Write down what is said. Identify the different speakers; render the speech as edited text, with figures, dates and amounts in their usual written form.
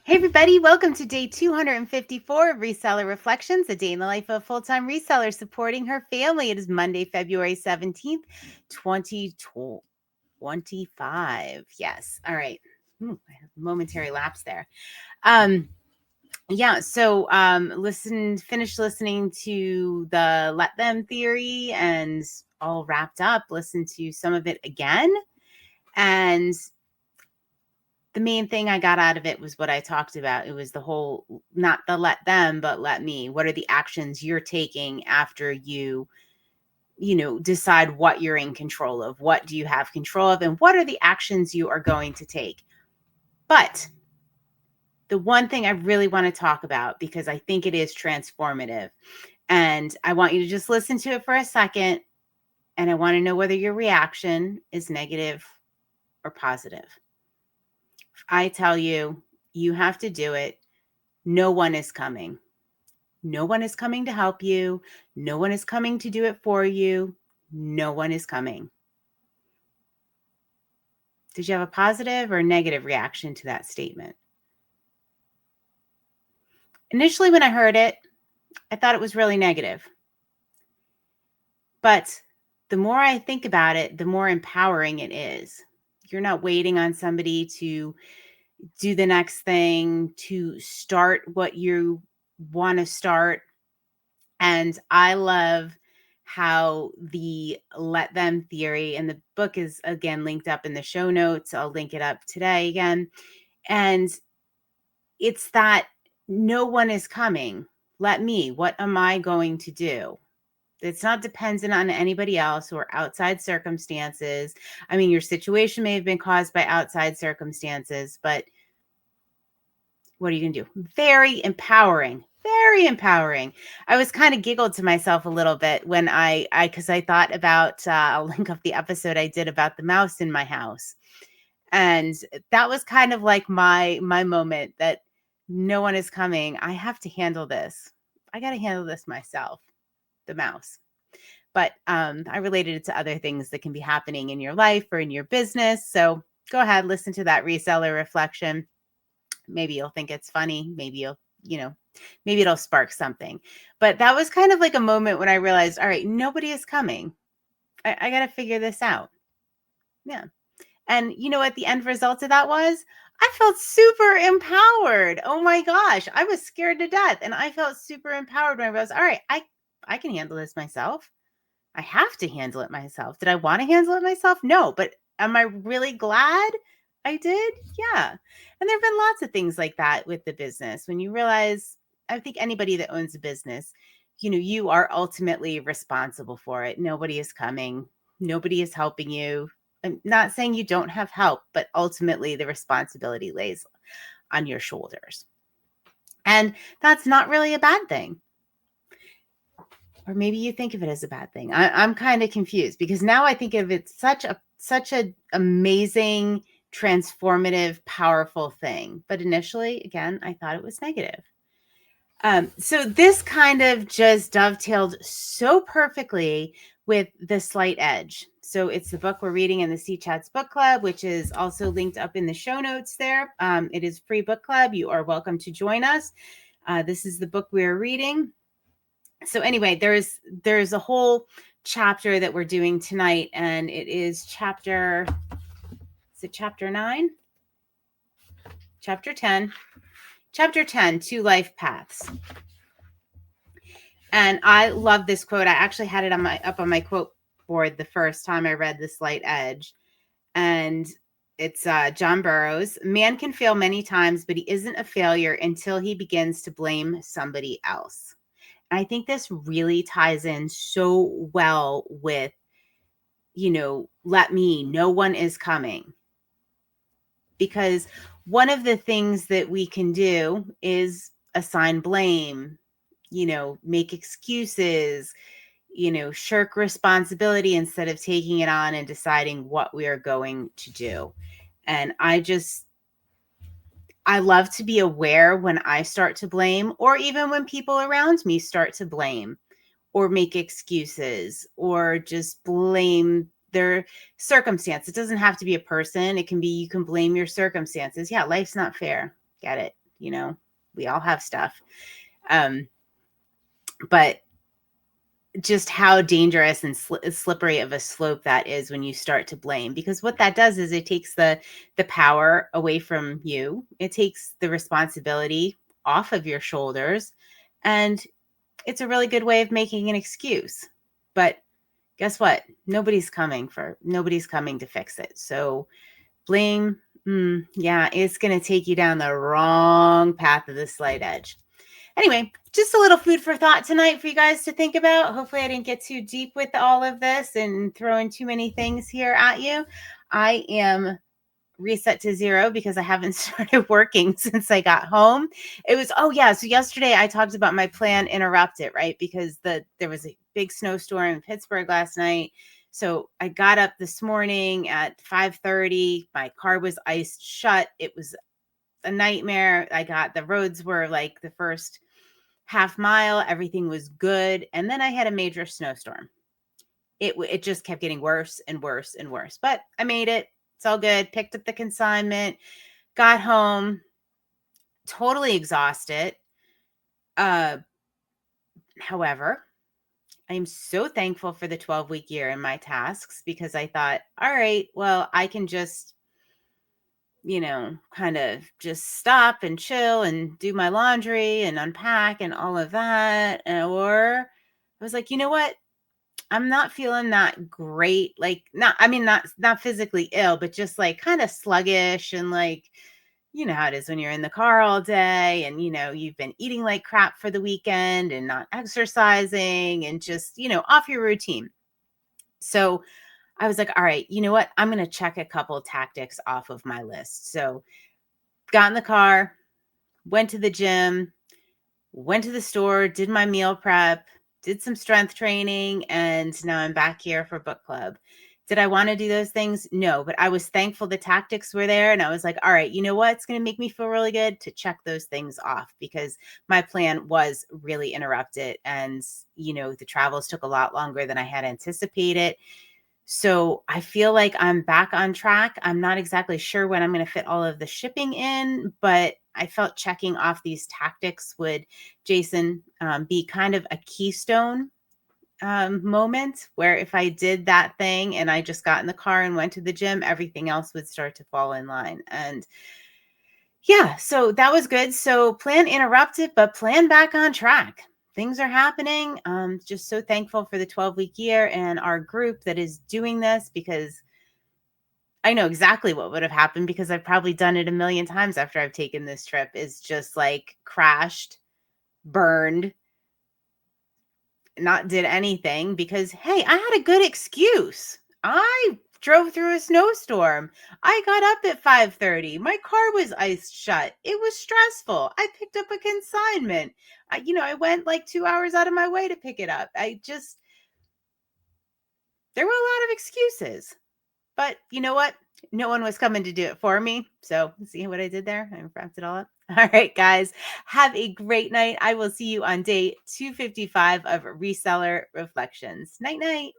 Speaker 1: Hey everybody, welcome to day 254 of Reseller Reflections, a day in the life of a full-time reseller supporting her family. It is Monday, February 17th, 2025. Yes. All right. I have a momentary lapse there. Finished listening to the Let Them theory and all wrapped up, listened to some of it again. And the main thing I got out of it was what I talked about. It was the whole, not the let them, but let me. What are the actions you're taking after you decide what you're in control of? What do you have control of? And what are the actions you are going to take? But the one thing I really want to talk about, because I think it is transformative, and I want you to just listen to it for a second, and I want to know whether your reaction is negative or positive. I tell you, you have to do it. No one is coming. No one is coming to help you. No one is coming to do it for you. No one is coming. Did you have a positive or negative reaction to that statement? Initially, when I heard it, I thought it was really negative. But the more I think about it, the more empowering it is. You're not waiting on somebody to do the next thing, to start what you want to start. And I love how the let them theory, and the book is again linked up in the show notes. I'll link it up today again. And it's that no one is coming. Let me. What am I going to do? It's not dependent on anybody else or outside circumstances. I mean, your situation may have been caused by outside circumstances, but what are you going to do? Very empowering. Very empowering. I was kind of giggled to myself a little bit when because I thought about, I'll link up the episode I did about the mouse in my house. And that was kind of like my moment that no one is coming. I have to handle this. I got to handle this myself, the mouse. But I related it to other things that can be happening in your life or in your business. So go ahead, listen to that reseller reflection. Maybe you'll think it's funny. Maybe maybe it'll spark something. But that was kind of like a moment when I realized, all right, nobody is coming. I got to figure this out. Yeah. And you know what the end result of that was? I felt super empowered. Oh my gosh. I was scared to death. And I felt super empowered when I was, all right, I can handle this myself. I have to handle it myself. Did I want to handle it myself? No. But am I really glad I did? Yeah. And there have been lots of things like that with the business. When you realize, I think anybody that owns a business, you are ultimately responsible for it. Nobody is coming. Nobody is helping you. I'm not saying you don't have help, but ultimately the responsibility lays on your shoulders. And that's not really a bad thing. Or maybe you think of it as a bad thing. I'm kind of confused because now I think of it such a amazing, transformative, powerful thing. But initially, again, I thought it was negative. So this kind of just dovetailed so perfectly with The Slight Edge. So it's the book we're reading in the C Chats book club, which is also linked up in the show notes there. It is free book club. You are welcome to join us. This is the book we're reading. So anyway, there's a whole chapter that we're doing tonight, and it is chapter 9? Chapter 10. Chapter 10, Two Life Paths. And I love this quote. I actually had it up on my quote board the first time I read The Slight Edge. And it's John Burroughs. Man can fail many times, but he isn't a failure until he begins to blame somebody else. And I think this really ties in so well with, let me, no one is coming. Because one of the things that we can do is assign blame, make excuses, shirk responsibility instead of taking it on and deciding what we are going to do. And I love to be aware when I start to blame, or even when people around me start to blame or make excuses or just blame their circumstance. It doesn't have to be a person. It can be, you can blame your circumstances. Yeah, life's not fair. Get it. You know, we all have stuff. But just how dangerous and slippery of a slope that is when you start to blame, because what that does is it takes the power away from you. It takes the responsibility off of your shoulders, and it's a really good way of making an excuse. But guess what? Nobody's coming to fix it. So blame, yeah, it's going to take you down the wrong path of the slight edge. Anyway, just a little food for thought tonight for you guys to think about. Hopefully I didn't get too deep with all of this and throw in too many things here at you. I am reset to zero because I haven't started working since I got home. It was, so yesterday I talked about my plan interrupted, right? Because there was a big snowstorm in Pittsburgh last night. So I got up this morning at 5:30. My car was iced shut. It was a nightmare. The roads were like the first half mile, everything was good. And then I had a major snowstorm. It just kept getting worse and worse and worse, but I made it. It's all good. Picked up the consignment, got home, totally exhausted. However, I'm so thankful for the 12-week year in my tasks, because I thought, all right, well, I can just, kind of just stop and chill and do my laundry and unpack and all of that. Or I was like, you know what? I'm not feeling that great. Like, not physically ill, but just like kind of sluggish, and like, you know how it is when you're in the car all day and, you've been eating like crap for the weekend and not exercising and just, off your routine. So I was like, all right, you know what? I'm going to check a couple tactics off of my list. So got in the car, went to the gym, went to the store, did my meal prep, did some strength training, and now I'm back here for book club. Did I want to do those things? No, but I was thankful the tactics were there. And I was like, all right, you know what? It's going to make me feel really good to check those things off, because my plan was really interrupted. And, the travels took a lot longer than I had anticipated. So I feel like I'm back on track. I'm not exactly sure when I'm going to fit all of the shipping in, but I felt checking off these tactics would, Jason, be kind of a keystone moment where if I did that thing and I just got in the car and went to the gym, everything else would start to fall in line. And yeah, so that was good. So plan interrupted, but plan back on track. Things are happening. Just so thankful for the 12-week year and our group that is doing this, because I know exactly what would have happened, because I've probably done it a million times after I've taken this trip, is just like crashed, burned, not did anything, because, hey, I had a good excuse. I drove through a snowstorm. I got up at 5:30. My car was iced shut. It was stressful. I picked up a consignment. I went like 2 hours out of my way to pick it up. There were a lot of excuses, but you know what? No one was coming to do it for me. So see what I did there? I wrapped it all up. All right, guys, have a great night. I will see you on day 255 of Reseller Reflections. Night, night.